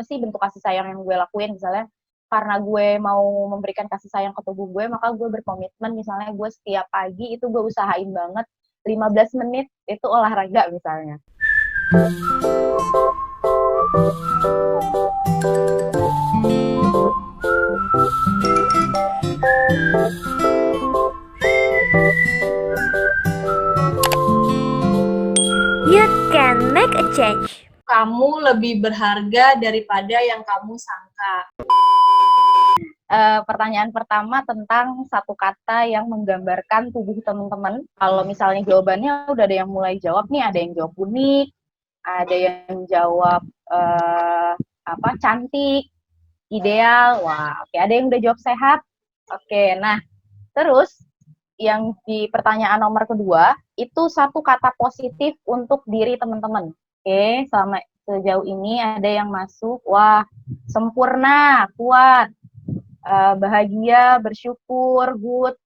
apa sih bentuk kasih sayang yang gue lakuin, misalnya karena gue mau memberikan kasih sayang ke tubuh gue, maka gue berkomitmen misalnya gue setiap pagi itu gue usahain banget 15 menit itu olahraga misalnya. You can make a change. Kamu lebih berharga daripada yang kamu sangka. Pertanyaan pertama tentang satu kata yang menggambarkan tubuh teman-teman. Kalau misalnya jawabannya udah ada yang mulai jawab nih, ada yang jawab unik, ada yang jawab cantik, ideal, wah, oke. Ada yang udah jawab sehat, oke. Nah, terus yang di pertanyaan nomor kedua itu satu kata positif untuk diri teman-teman. Oke, selama sejauh ini ada yang masuk, wah, sempurna, kuat, bahagia, bersyukur, good,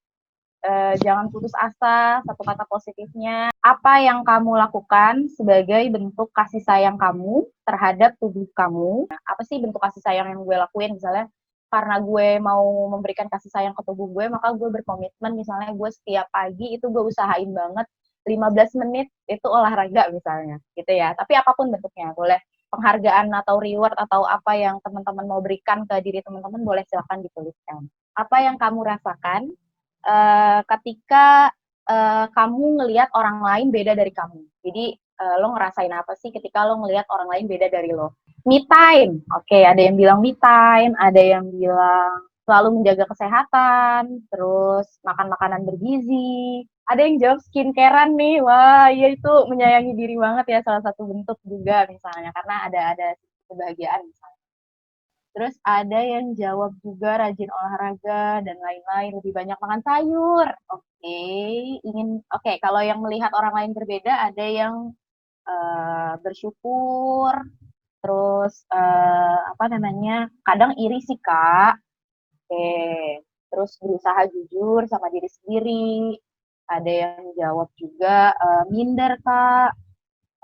jangan putus asa, satu kata positifnya. Apa yang kamu lakukan sebagai bentuk kasih sayang kamu terhadap tubuh kamu? Apa sih bentuk kasih sayang yang gue lakuin? Misalnya karena gue mau memberikan kasih sayang ke tubuh gue, maka gue berkomitmen misalnya gue setiap pagi itu gue usahain banget 15 menit itu olahraga misalnya, gitu ya. Tapi apapun bentuknya, boleh penghargaan atau reward atau apa yang teman-teman mau berikan ke diri teman-teman, boleh silakan dituliskan. Apa yang kamu rasakan ketika kamu ngelihat orang lain beda dari kamu. Jadi lo ngerasain apa sih ketika lo ngelihat orang lain beda dari lo? Me time. Oke, ada yang bilang me time, ada yang bilang selalu menjaga kesehatan, terus makan makanan bergizi. Ada yang jawab skincarean nih, wah iya itu menyayangi diri banget ya, salah satu bentuk juga misalnya, karena ada kebahagiaan misalnya. Terus ada yang jawab juga rajin olahraga dan lain-lain, lebih banyak makan sayur. Oke, kalau yang melihat orang lain berbeda, ada yang bersyukur, terus kadang iri sih Kak. Oke, terus berusaha jujur sama diri sendiri. Ada yang jawab juga minder Kak.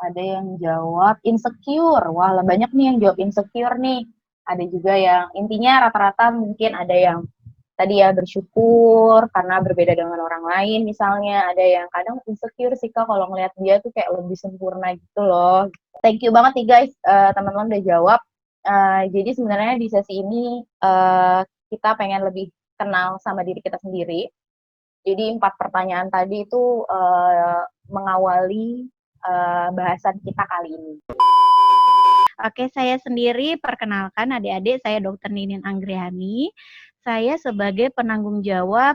Ada yang jawab insecure. Wah, banyak nih yang jawab insecure nih. Ada juga yang intinya rata-rata mungkin ada yang tadi ya bersyukur karena berbeda dengan orang lain misalnya. Ada yang kadang insecure sih Kak kalau ngelihat dia tuh kayak lebih sempurna gitu loh. Thank you banget nih guys, teman-teman udah jawab. Jadi sebenarnya di sesi ini kita pengen lebih kenal sama diri kita sendiri. Jadi 4 pertanyaan tadi itu mengawali bahasan kita kali ini. Oke, saya sendiri perkenalkan adik-adik, saya Dr. Ninin Anggriani. Saya sebagai penanggung jawab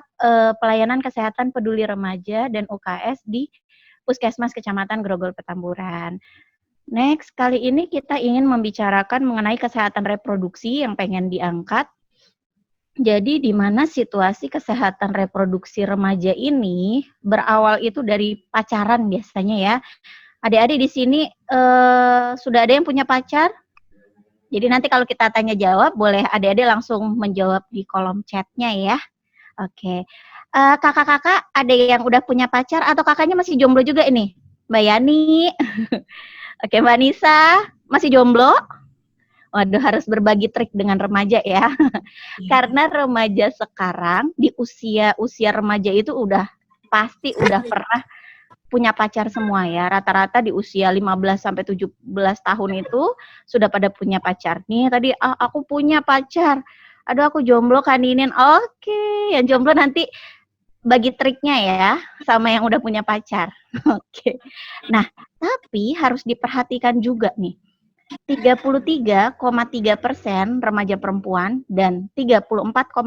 pelayanan kesehatan peduli remaja dan UKS di Puskesmas Kecamatan Grogol Petamburan. Next, kali ini kita ingin membicarakan mengenai kesehatan reproduksi yang pengen diangkat. Jadi di mana situasi kesehatan reproduksi remaja ini berawal itu dari pacaran biasanya ya. Adik-adik di sini sudah ada yang punya pacar? Jadi nanti kalau kita tanya jawab, boleh adik-adik langsung menjawab di kolom chatnya ya. Oke. Kakak-kakak ada yang udah punya pacar atau kakaknya masih jomblo juga ini? Mbak Yani. Oke, Mbak Nisa masih jomblo? Waduh, harus berbagi trik dengan remaja ya. Karena remaja sekarang di usia remaja itu pasti udah pernah punya pacar semua ya. Rata-rata di usia 15 sampai 17 tahun itu sudah pada punya pacar. Nih tadi aku punya pacar. Aduh aku jomblo Kak Ninin. Oke, yang jomblo nanti bagi triknya ya sama yang udah punya pacar. Oke. Nah, tapi harus diperhatikan juga nih. 33,3% remaja perempuan dan 34,5%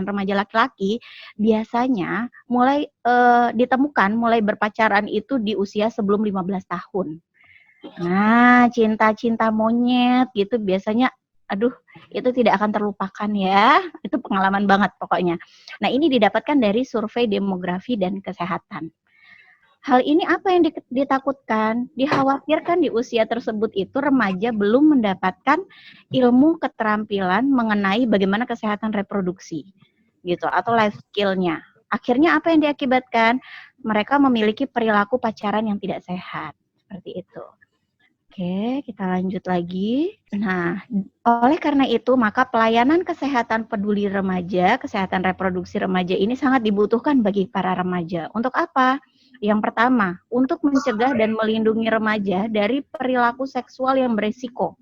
remaja laki-laki biasanya mulai ditemukan mulai berpacaran itu di usia sebelum 15 tahun. Nah, cinta-cinta monyet gitu biasanya aduh, itu tidak akan terlupakan ya. Itu pengalaman banget pokoknya. Nah, ini didapatkan dari survei demografi dan kesehatan. Hal ini apa yang ditakutkan? Dikhawatirkan di usia tersebut itu remaja belum mendapatkan ilmu keterampilan mengenai bagaimana kesehatan reproduksi, gitu, atau life skill-nya. Akhirnya apa yang diakibatkan? Mereka memiliki perilaku pacaran yang tidak sehat, seperti itu. Oke, kita lanjut lagi. Nah, oleh karena itu, maka pelayanan kesehatan peduli remaja, kesehatan reproduksi remaja ini sangat dibutuhkan bagi para remaja. Untuk apa? Yang pertama, untuk mencegah dan melindungi remaja dari perilaku seksual yang berisiko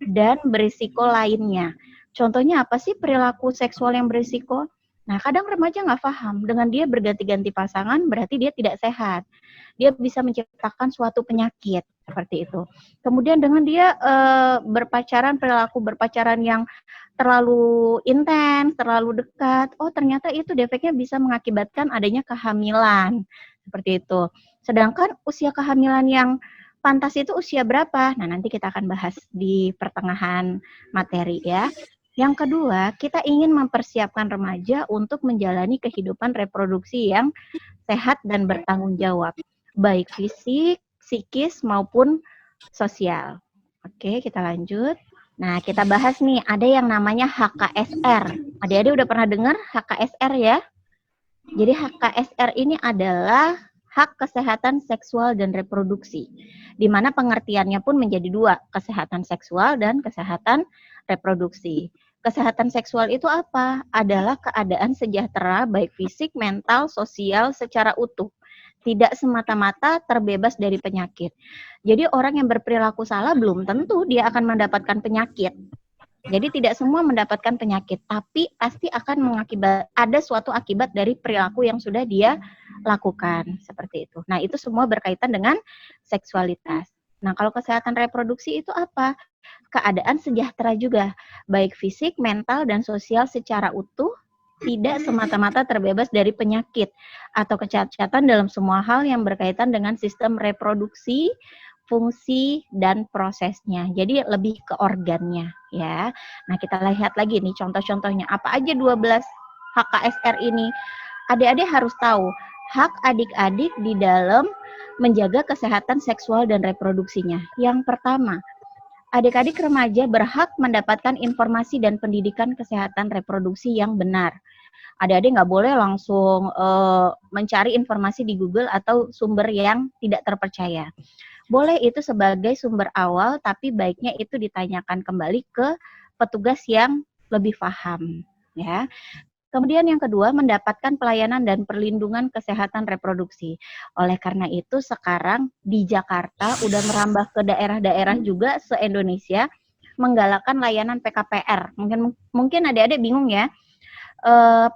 dan berisiko lainnya. Contohnya apa sih perilaku seksual yang berisiko? Nah, kadang remaja nggak paham. Dengan dia berganti-ganti pasangan, berarti dia tidak sehat. Dia bisa menciptakan suatu penyakit seperti itu. Kemudian dengan dia perilaku berpacaran yang terlalu intens, terlalu dekat, oh ternyata itu defeknya bisa mengakibatkan adanya kehamilan seperti itu. Sedangkan usia kehamilan yang pantas itu usia berapa? Nah, nanti kita akan bahas di pertengahan materi ya. Yang kedua, kita ingin mempersiapkan remaja untuk menjalani kehidupan reproduksi yang sehat dan bertanggung jawab, baik fisik, psikis, maupun sosial. Oke, kita lanjut. Nah, kita bahas nih, ada yang namanya HKSR. Adik-adik udah pernah dengar HKSR ya? Jadi HKSR ini adalah hak kesehatan seksual dan reproduksi, di mana pengertiannya pun menjadi dua, kesehatan seksual dan kesehatan reproduksi. Kesehatan seksual itu apa? Adalah keadaan sejahtera baik fisik, mental, sosial secara utuh. Tidak semata-mata terbebas dari penyakit. Jadi orang yang berperilaku salah belum tentu dia akan mendapatkan penyakit. Jadi tidak semua mendapatkan penyakit, tapi pasti akan ada suatu akibat dari perilaku yang sudah dia lakukan, seperti itu. Nah, itu semua berkaitan dengan seksualitas. Nah, kalau kesehatan reproduksi itu apa? Keadaan sejahtera juga, baik fisik, mental, dan sosial secara utuh, tidak semata-mata terbebas dari penyakit atau kecacatan dalam semua hal yang berkaitan dengan sistem reproduksi, fungsi, dan prosesnya. Jadi lebih ke organnya ya. Nah, kita lihat lagi nih contoh-contohnya. Apa aja 12 HKSR ini? Adik-adik harus tahu hak adik-adik di dalam menjaga kesehatan seksual dan reproduksinya. Yang pertama, adik-adik remaja berhak mendapatkan informasi dan pendidikan kesehatan reproduksi yang benar. Adik-adik nggak boleh langsung mencari informasi di Google atau sumber yang tidak terpercaya. Boleh itu sebagai sumber awal, tapi baiknya itu ditanyakan kembali ke petugas yang lebih paham. Ya. Kemudian yang kedua, mendapatkan pelayanan dan perlindungan kesehatan reproduksi. Oleh karena itu sekarang di Jakarta udah merambah ke daerah-daerah juga se-Indonesia menggalakkan layanan PKPR. Mungkin adik-adik bingung ya.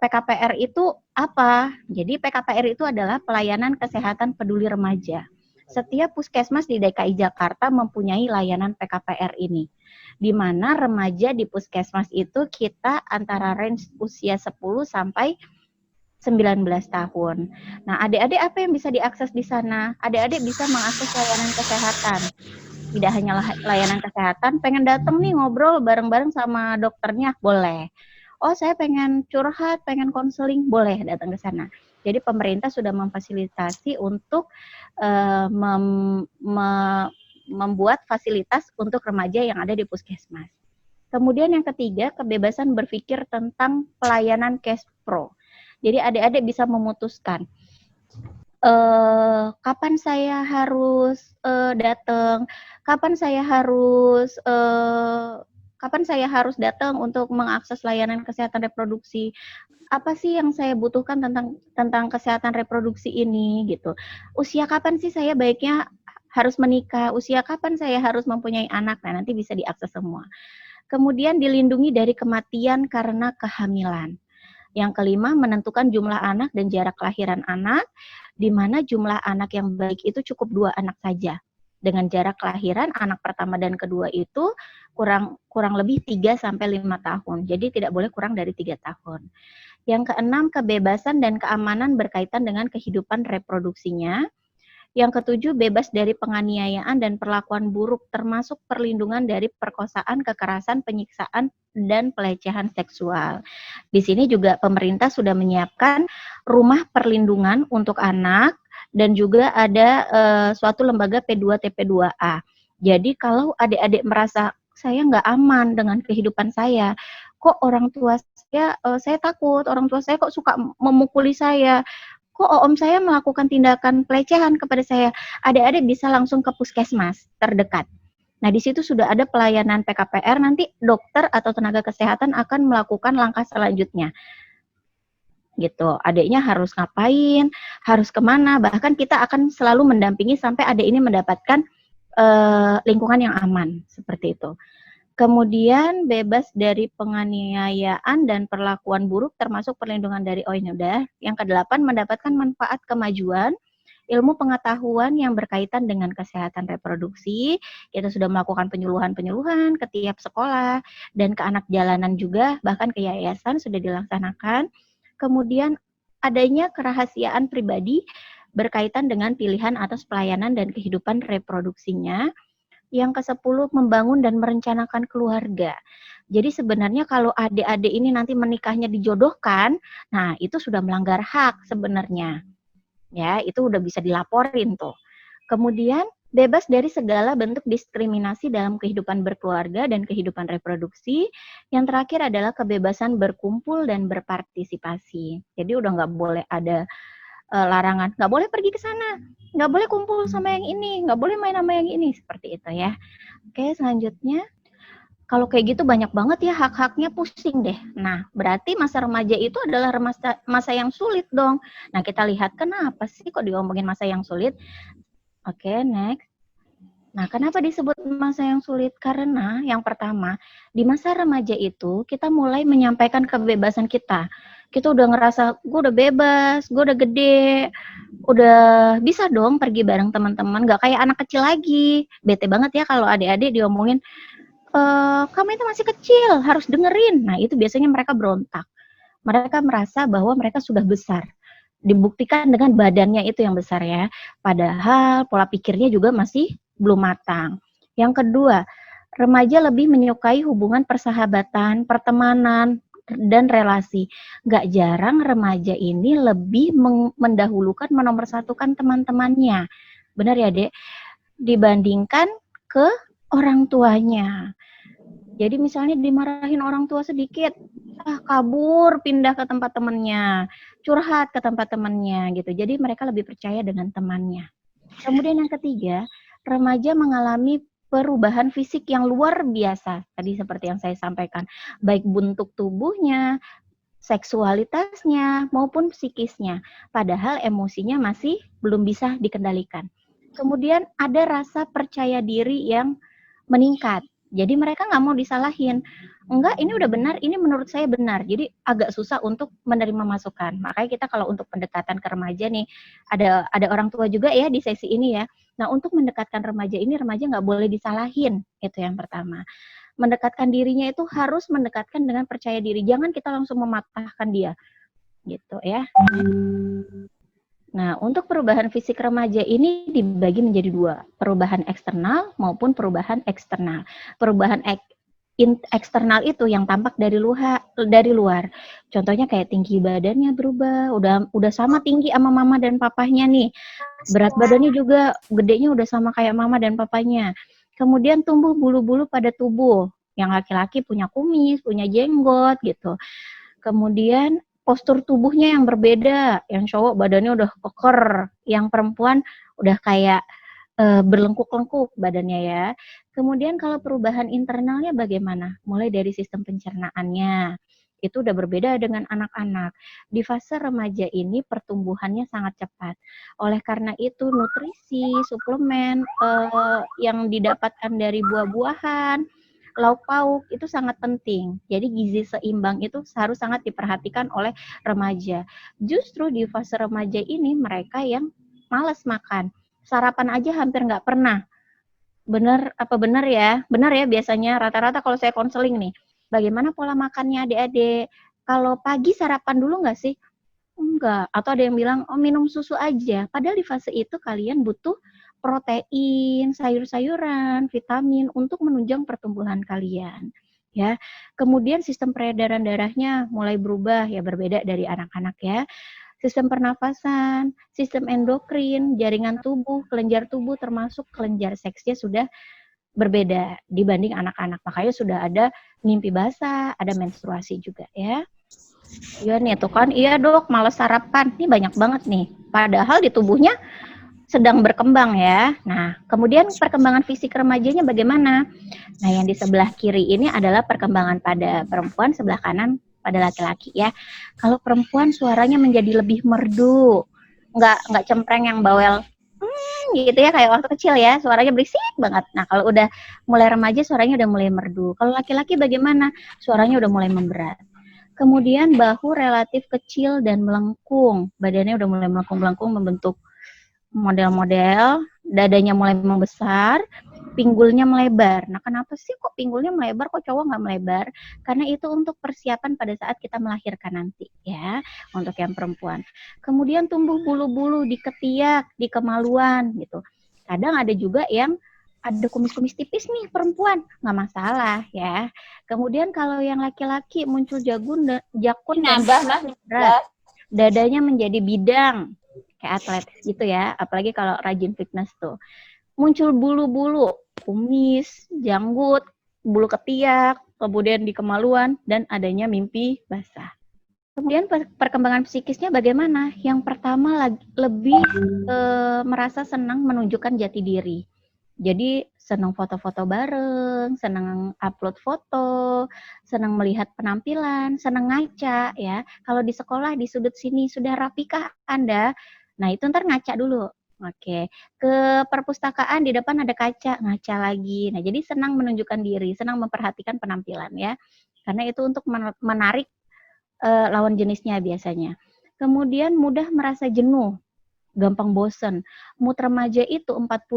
PKPR itu apa? Jadi PKPR itu adalah pelayanan kesehatan peduli remaja. Setiap puskesmas di DKI Jakarta mempunyai layanan PKPR ini. Di mana remaja di puskesmas itu kita antara range usia 10 sampai 19 tahun. Nah, adik-adik apa yang bisa diakses di sana? Adik-adik bisa mengakses layanan kesehatan. Tidak hanya layanan kesehatan, pengen datang nih ngobrol bareng-bareng sama dokternya, boleh. Oh, saya pengen curhat, pengen konseling, boleh datang ke sana. Jadi pemerintah sudah memfasilitasi untuk membuat fasilitas untuk remaja yang ada di puskesmas. Kemudian yang ketiga, kebebasan berpikir tentang pelayanan cash pro. Jadi adik-adik bisa memutuskan kapan saya harus datang, kapan saya harus datang untuk mengakses layanan kesehatan reproduksi. Apa sih yang saya butuhkan tentang kesehatan reproduksi ini gitu. Usia kapan sih saya baiknya harus menikah, usia kapan saya harus mempunyai anak. Nah, nanti bisa diakses semua. Kemudian dilindungi dari kematian karena kehamilan. Yang kelima, menentukan jumlah anak dan jarak kelahiran anak, di mana jumlah anak yang baik itu cukup 2 anak saja. Dengan jarak kelahiran anak pertama dan kedua itu kurang lebih 3-5 tahun. Jadi tidak boleh kurang dari 3 tahun. Yang keenam, kebebasan dan keamanan berkaitan dengan kehidupan reproduksinya. Yang ketujuh, bebas dari penganiayaan dan perlakuan buruk, termasuk perlindungan dari perkosaan, kekerasan, penyiksaan, dan pelecehan seksual. Di sini juga pemerintah sudah menyiapkan rumah perlindungan untuk anak, dan juga ada suatu lembaga P2TP2A. Jadi kalau adik-adik merasa saya nggak aman dengan kehidupan saya, kok orang tua saya takut, orang tua saya kok suka memukuli saya, kok om saya melakukan tindakan pelecehan kepada saya, adik-adik bisa langsung ke puskesmas terdekat. Nah, di situ sudah ada pelayanan PKPR, nanti dokter atau tenaga kesehatan akan melakukan langkah selanjutnya. Gitu, adiknya harus ngapain, harus kemana, bahkan kita akan selalu mendampingi sampai adik ini mendapatkan lingkungan yang aman, seperti itu. Kemudian bebas dari penganiayaan dan perlakuan buruk termasuk perlindungan dari ini udah. Yang ke-8, mendapatkan manfaat kemajuan, ilmu pengetahuan yang berkaitan dengan kesehatan reproduksi. Kita sudah melakukan penyuluhan-penyuluhan ke tiap sekolah dan ke anak jalanan juga, bahkan ke yayasan sudah dilaksanakan. Kemudian adanya kerahasiaan pribadi berkaitan dengan pilihan atas pelayanan dan kehidupan reproduksinya. Yang ke-10, membangun dan merencanakan keluarga. Jadi sebenarnya kalau adik-adik ini nanti menikahnya dijodohkan, nah itu sudah melanggar hak sebenarnya. Ya, itu udah bisa dilaporin tuh. Kemudian bebas dari segala bentuk diskriminasi dalam kehidupan berkeluarga dan kehidupan reproduksi. Yang terakhir adalah kebebasan berkumpul dan berpartisipasi. Jadi udah nggak boleh ada larangan, nggak boleh pergi ke sana, nggak boleh kumpul sama yang ini, nggak boleh main sama yang ini, seperti itu ya. Oke, selanjutnya. Kalau kayak gitu banyak banget ya hak-haknya, pusing deh. Nah, berarti masa remaja itu adalah masa yang sulit dong. Nah, kita lihat kenapa sih kok diomongin masa yang sulit. Oke, next. Nah, kenapa disebut masa yang sulit? Karena yang pertama, di masa remaja itu kita mulai menyampaikan kebebasan kita. Kita udah ngerasa, gue udah bebas, gue udah gede, udah bisa dong pergi bareng teman-teman, gak kayak anak kecil lagi. Bete banget ya kalau adik-adik diomongin, kamu itu masih kecil, harus dengerin. Nah, itu biasanya mereka berontak. Mereka merasa bahwa mereka sudah besar. Dibuktikan dengan badannya itu yang besar ya. Padahal pola pikirnya juga masih belum matang. Yang kedua, remaja lebih menyukai hubungan persahabatan, pertemanan, dan relasi. Gak jarang remaja ini lebih mendahulukan, menomorsatukan teman-temannya. Benar ya, Dek? Dibandingkan ke orang tuanya. Jadi misalnya dimarahin orang tua sedikit, kabur, pindah ke tempat temannya, curhat ke tempat temannya gitu. Jadi mereka lebih percaya dengan temannya. Kemudian yang ketiga, remaja mengalami perubahan fisik yang luar biasa. Tadi seperti yang saya sampaikan, baik bentuk tubuhnya, seksualitasnya, maupun psikisnya. Padahal emosinya masih belum bisa dikendalikan. Kemudian ada rasa percaya diri yang meningkat. Jadi mereka nggak mau disalahin. Enggak, ini udah benar, ini menurut saya benar. Jadi agak susah untuk menerima masukan. Makanya kita kalau untuk pendekatan ke remaja nih, ada orang tua juga ya di sesi ini ya. Nah, untuk mendekatkan remaja ini, remaja nggak boleh disalahin. Itu yang pertama. Mendekatkan dirinya itu harus mendekatkan dengan percaya diri. Jangan kita langsung mematahkan dia. Gitu ya. Nah, untuk perubahan fisik remaja ini dibagi menjadi dua, perubahan eksternal maupun perubahan eksternal. Perubahan eksternal itu yang tampak dari luar. Contohnya kayak tinggi badannya berubah, udah sama tinggi sama mama dan papahnya nih. Berat badannya juga gedenya udah sama kayak mama dan papanya. Kemudian tumbuh bulu-bulu pada tubuh. Yang laki-laki punya kumis, punya jenggot gitu. Kemudian postur tubuhnya yang berbeda, yang cowok badannya udah keker, yang perempuan udah kayak berlengkuk-lengkuk badannya ya. Kemudian kalau perubahan internalnya bagaimana? Mulai dari sistem pencernaannya, itu udah berbeda dengan anak-anak. Di fase remaja ini pertumbuhannya sangat cepat. Oleh karena itu nutrisi, suplemen yang didapatkan dari buah-buahan, lauk pauk itu sangat penting. Jadi gizi seimbang itu harus sangat diperhatikan oleh remaja. Justru di fase remaja ini mereka yang malas makan. Sarapan aja hampir nggak pernah. Benar apa benar ya? Benar ya biasanya rata-rata kalau saya konseling nih. Bagaimana pola makannya adik-adik? Kalau pagi sarapan dulu nggak sih? Enggak. Atau ada yang bilang, oh minum susu aja. Padahal di fase itu kalian butuh protein, sayur-sayuran, vitamin untuk menunjang pertumbuhan kalian. Ya, kemudian sistem peredaran darahnya mulai berubah ya, berbeda dari anak-anak ya. Sistem pernafasan, sistem endokrin, jaringan tubuh, kelenjar tubuh termasuk kelenjar seksnya sudah berbeda dibanding anak-anak. Makanya sudah ada mimpi basah, ada menstruasi juga ya. Iya nih tuh kan, iya dok, malas sarapan. Ini banyak banget nih. Padahal di tubuhnya sedang berkembang ya. Nah, kemudian perkembangan fisik remajanya bagaimana? Nah, yang di sebelah kiri ini adalah perkembangan pada perempuan, sebelah kanan pada laki-laki ya. Kalau perempuan suaranya menjadi lebih merdu, nggak cempreng yang bawel gitu ya kayak waktu kecil ya, suaranya berisik banget. Nah, kalau udah mulai remaja suaranya udah mulai merdu. Kalau laki-laki bagaimana? Suaranya udah mulai memberat. Kemudian bahu relatif kecil dan melengkung, badannya udah mulai melengkung-melengkung membentuk model-model, dadanya mulai membesar, pinggulnya melebar. Nah, kenapa sih kok pinggulnya melebar, kok cowok nggak melebar? Karena itu untuk persiapan pada saat kita melahirkan nanti, ya, untuk yang perempuan. Kemudian tumbuh bulu-bulu di ketiak, di kemaluan, gitu. Kadang ada juga yang ada kumis-kumis tipis nih perempuan, nggak masalah ya. Kemudian kalau yang laki-laki muncul jakun dan berat, dadanya menjadi bidang, kayak atlet gitu ya, apalagi kalau rajin fitness tuh. Muncul bulu-bulu, kumis, janggut, bulu ketiak, kemudian di kemaluan, dan adanya mimpi basah. Kemudian perkembangan psikisnya bagaimana? Yang pertama lebih merasa senang menunjukkan jati diri. Jadi senang foto-foto bareng, senang upload foto, senang melihat penampilan, senang ngaca ya. Kalau di sekolah di sudut sini sudah rapikah Anda? Nah, itu ntar ngaca dulu. Oke, ke perpustakaan di depan ada kaca, ngaca lagi. Nah, jadi senang menunjukkan diri, senang memperhatikan penampilan ya. Karena itu untuk menarik lawan jenisnya biasanya. Kemudian mudah merasa jenuh, gampang bosen. Mood remaja itu 45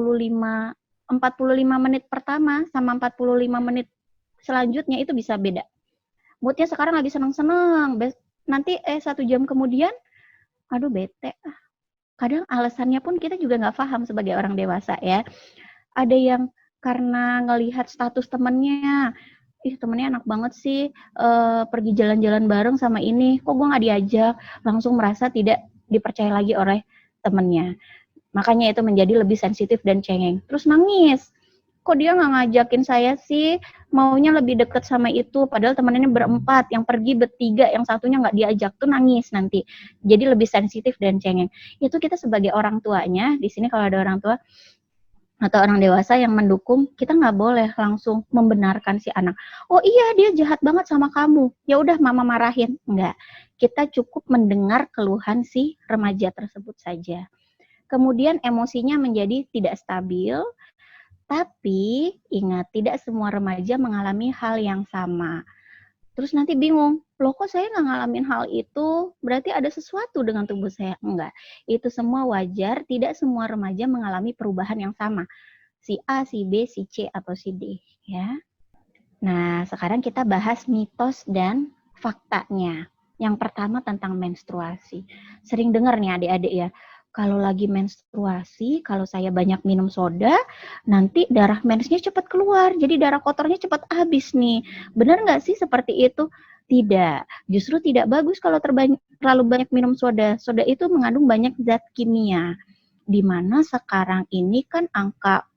menit pertama sama 45 menit selanjutnya itu bisa beda. Moodnya sekarang lagi seneng-seneng, nanti 1 jam kemudian, aduh bete. Kadang alasannya pun kita juga nggak paham sebagai orang dewasa ya. Ada yang karena ngelihat status temennya, ih temennya enak banget sih, pergi jalan-jalan bareng sama ini, kok gue nggak diajak, langsung merasa tidak dipercaya lagi oleh temennya. Makanya itu menjadi lebih sensitif dan cengeng. Terus nangis. Kok dia nggak ngajakin saya sih? Maunya lebih deket sama itu. Padahal temennya berempat. Yang pergi bertiga. Yang satunya nggak diajak. Tuh nangis nanti. Jadi lebih sensitif dan cengeng. Itu kita sebagai orang tuanya. Di sini kalau ada orang tua atau orang dewasa yang mendukung, kita nggak boleh langsung membenarkan si anak. Oh iya, dia jahat banget sama kamu. Ya udah mama marahin. Enggak. Kita cukup mendengar keluhan si remaja tersebut saja. Kemudian emosinya menjadi tidak stabil, tapi ingat tidak semua remaja mengalami hal yang sama. Terus nanti bingung, loh kok saya nggak ngalamin hal itu, berarti ada sesuatu dengan tubuh saya. Enggak, itu semua wajar, tidak semua remaja mengalami perubahan yang sama. Si A, si B, si C, atau si D. Ya. Nah, sekarang kita bahas mitos dan faktanya. Yang pertama tentang menstruasi. Sering dengar nih adik-adik ya, kalau lagi menstruasi, kalau saya banyak minum soda, nanti darah mensnya cepat keluar, jadi darah kotornya cepat habis nih. Benar nggak sih seperti itu? Tidak, justru tidak bagus kalau terlalu banyak minum soda. Soda itu mengandung banyak zat kimia, di mana sekarang ini kan angka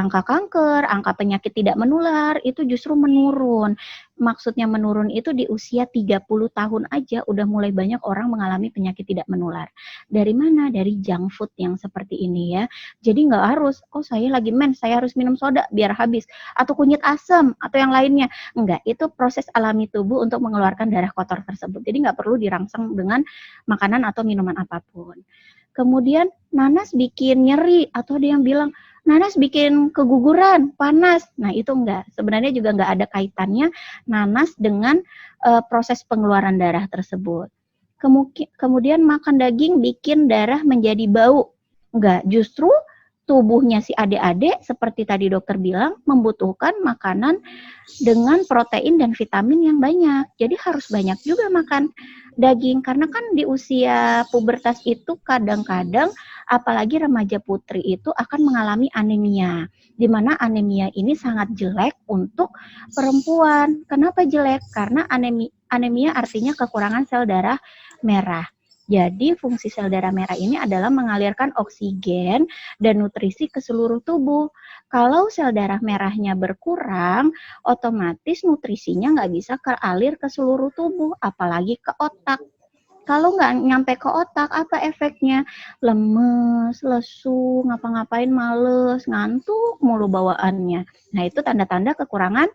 kanker, angka penyakit tidak menular itu justru menurun. Maksudnya menurun itu di usia 30 tahun aja udah mulai banyak orang mengalami penyakit tidak menular. Dari mana? Dari junk food yang seperti ini ya. Jadi nggak harus, oh saya lagi mens, saya harus minum soda biar habis. Atau kunyit asam, atau yang lainnya. Enggak, itu proses alami tubuh untuk mengeluarkan darah kotor tersebut. Jadi nggak perlu dirangsang dengan makanan atau minuman apapun. Kemudian nanas bikin nyeri, atau ada yang bilang, nanas bikin keguguran, panas. Nah, itu enggak. Sebenarnya juga enggak ada kaitannya nanas dengan proses pengeluaran darah tersebut. Kemudian makan daging bikin darah menjadi bau. Enggak, justru tubuhnya si adik-adik seperti tadi dokter bilang membutuhkan makanan dengan protein dan vitamin yang banyak. Jadi harus banyak juga makan daging karena kan di usia pubertas itu kadang-kadang apalagi remaja putri itu akan mengalami anemia. Di mana anemia ini sangat jelek untuk perempuan. Kenapa jelek? Karena anemia artinya kekurangan sel darah merah. Jadi fungsi sel darah merah ini adalah mengalirkan oksigen dan nutrisi ke seluruh tubuh. Kalau sel darah merahnya berkurang, otomatis nutrisinya nggak bisa kealir ke seluruh tubuh, apalagi ke otak. Kalau nggak nyampe ke otak, apa efeknya? Lemes, lesu, ngapa-ngapain males, ngantuk mulu bawaannya. Nah, itu tanda-tanda kekurangan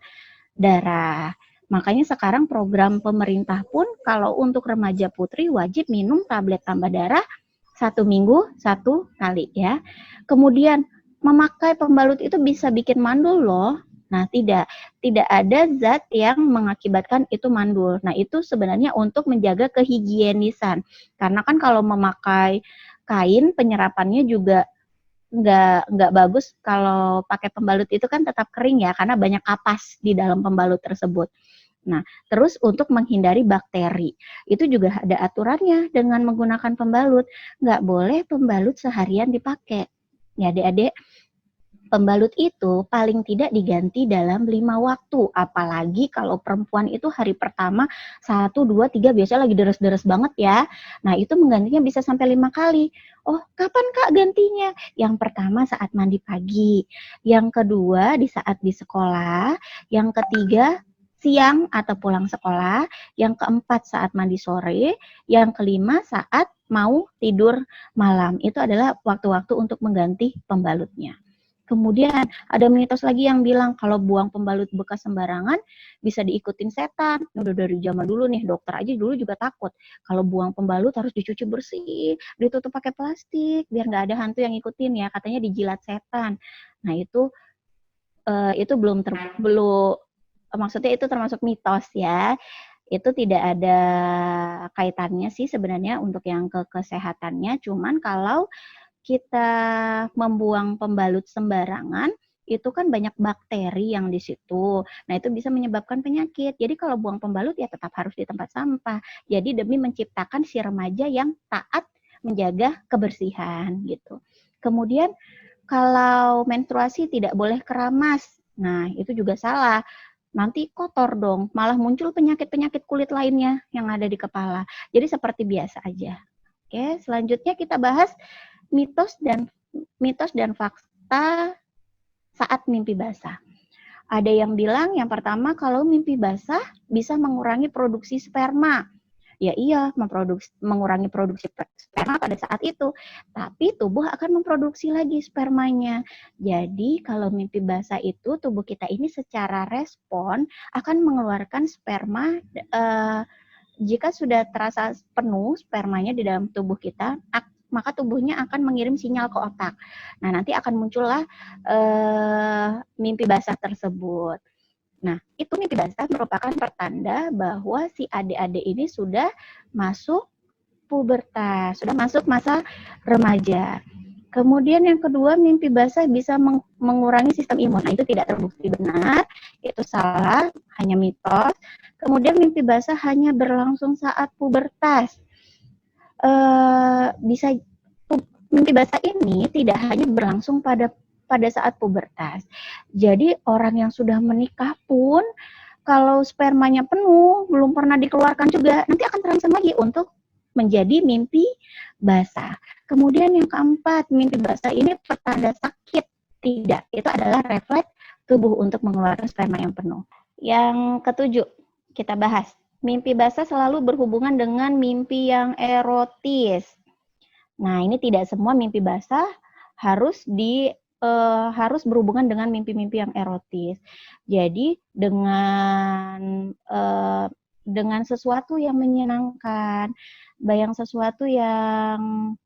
darah. Makanya sekarang program pemerintah pun kalau untuk remaja putri wajib minum tablet tambah darah 1 minggu 1 kali ya. Kemudian memakai pembalut itu bisa bikin mandul loh. Nah, tidak ada zat yang mengakibatkan itu mandul. Nah, itu sebenarnya untuk menjaga kehigienisan. Karena kan kalau memakai kain penyerapannya juga nggak bagus. Kalau pakai pembalut itu kan tetap kering ya, karena banyak kapas di dalam pembalut tersebut. Nah, terus untuk menghindari bakteri, itu juga ada aturannya dengan menggunakan pembalut. Nggak boleh pembalut seharian dipakai. Ya, adik-adik, pembalut itu paling tidak diganti dalam 5 waktu. Apalagi kalau perempuan itu hari pertama 1, 2, 3 biasanya lagi deres-deres banget ya. Nah, itu menggantinya bisa sampai 5 kali. Oh, kapan Kak gantinya? Yang pertama saat mandi pagi. Yang kedua di saat di sekolah. Yang ketiga siang atau pulang sekolah. Yang keempat saat mandi sore. Yang kelima saat mau tidur malam. Itu adalah waktu-waktu untuk mengganti pembalutnya. Kemudian ada mitos lagi yang bilang kalau buang pembalut bekas sembarangan bisa diikutin setan. Udah dari zaman dulu nih, dokter aja dulu juga takut. Kalau buang pembalut harus dicuci bersih, ditutup pakai plastik biar nggak ada hantu yang ngikutin ya. Katanya dijilat setan. Nah, itu belum maksudnya itu termasuk mitos ya. Itu tidak ada kaitannya sih sebenarnya untuk yang kesehatannya. Cuman kalau kita membuang pembalut sembarangan, itu kan banyak bakteri yang di situ. Nah, itu bisa menyebabkan penyakit. Jadi kalau buang pembalut ya tetap harus di tempat sampah. Jadi demi menciptakan si remaja yang taat menjaga kebersihan gitu. Kemudian kalau menstruasi tidak boleh keramas. Nah, itu juga salah. Nanti kotor dong, malah muncul penyakit-penyakit kulit lainnya yang ada di kepala. Jadi seperti biasa aja. Oke, selanjutnya kita bahas mitos dan fakta saat mimpi basah. Ada yang bilang yang pertama kalau mimpi basah bisa mengurangi produksi sperma. Ya iya, mengurangi produksi sperma pada saat itu, tapi tubuh akan memproduksi lagi spermanya. Jadi kalau mimpi basah itu tubuh kita ini secara respon akan mengeluarkan sperma. Jika sudah terasa penuh spermanya di dalam tubuh kita, maka tubuhnya akan mengirim sinyal ke otak. Nah, nanti akan muncullah mimpi basah tersebut. Nah, itu mimpi basah merupakan pertanda bahwa si adik-adik ini sudah masuk pubertas, sudah masuk masa remaja. Kemudian yang kedua, mimpi basah bisa mengurangi sistem imun. Nah, itu tidak terbukti benar, itu salah, hanya mitos. Kemudian mimpi basah hanya berlangsung saat pubertas. Mimpi basah ini tidak hanya berlangsung pada saat pubertas. Jadi orang yang sudah menikah pun kalau spermanya penuh, belum pernah dikeluarkan juga, nanti akan terangsang lagi untuk menjadi mimpi basah. Kemudian yang keempat, mimpi basah ini pertanda sakit. Tidak, itu adalah refleks tubuh untuk mengeluarkan sperma yang penuh. Yang ketujuh, kita bahas. Mimpi basah selalu berhubungan dengan mimpi yang erotis. Nah, ini tidak semua mimpi basah harus berhubungan dengan mimpi-mimpi yang erotis. Jadi dengan sesuatu yang menyenangkan, bayang sesuatu yang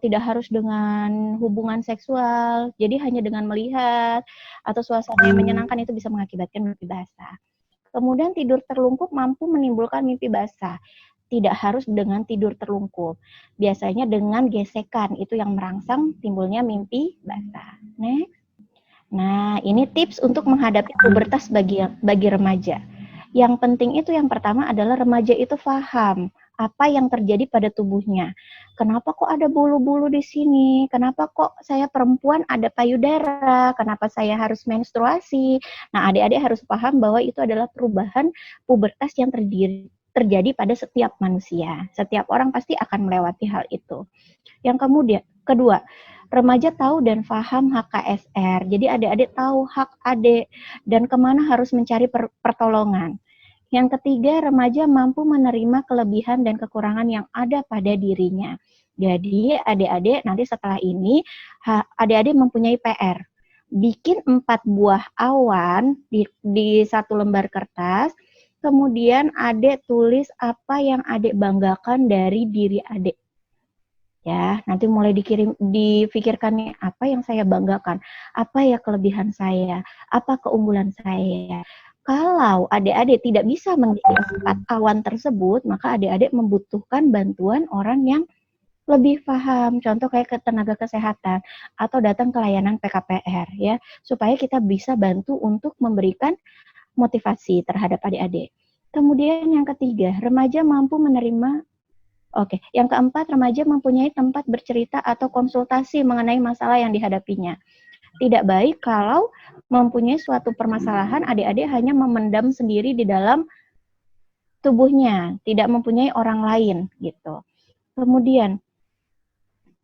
tidak harus dengan hubungan seksual, jadi hanya dengan melihat atau suasana yang menyenangkan itu bisa mengakibatkan mimpi basah. Kemudian tidur terlungkup mampu menimbulkan mimpi basah. Tidak harus dengan tidur terlungkup. Biasanya dengan gesekan itu yang merangsang timbulnya mimpi basah. Next. Nah, ini tips untuk menghadapi pubertas bagi remaja. Yang penting itu yang pertama adalah remaja itu paham apa yang terjadi pada tubuhnya. Kenapa kok ada bulu-bulu di sini? Kenapa kok saya perempuan ada payudara? Kenapa saya harus menstruasi? Nah, adik-adik harus paham bahwa itu adalah perubahan pubertas yang terjadi pada setiap manusia. Setiap orang pasti akan melewati hal itu. Yang kedua, remaja tahu dan paham HKSR. Jadi adik-adik tahu hak adik dan kemana harus mencari pertolongan. Yang ketiga, remaja mampu menerima kelebihan dan kekurangan yang ada pada dirinya. Jadi adik-adik nanti setelah ini, adik-adik mempunyai PR. Bikin 4 buah awan di satu lembar kertas, kemudian adik tulis apa yang adik banggakan dari diri adik. Ya, nanti mulai difikirkan nih, apa yang saya banggakan, apa ya kelebihan saya, apa keunggulan saya. Kalau adik-adik tidak bisa mengisi 4 awan tersebut, maka adik-adik membutuhkan bantuan orang yang lebih paham, contoh kayak ke tenaga kesehatan atau datang ke layanan PKPR ya, supaya kita bisa bantu untuk memberikan motivasi terhadap adik-adik. Kemudian yang ketiga, remaja mampu menerima. Oke, yang keempat, remaja mempunyai tempat bercerita atau konsultasi mengenai masalah yang dihadapinya. Tidak baik kalau mempunyai suatu permasalahan, adik-adik hanya memendam sendiri di dalam tubuhnya, tidak mempunyai orang lain gitu. Kemudian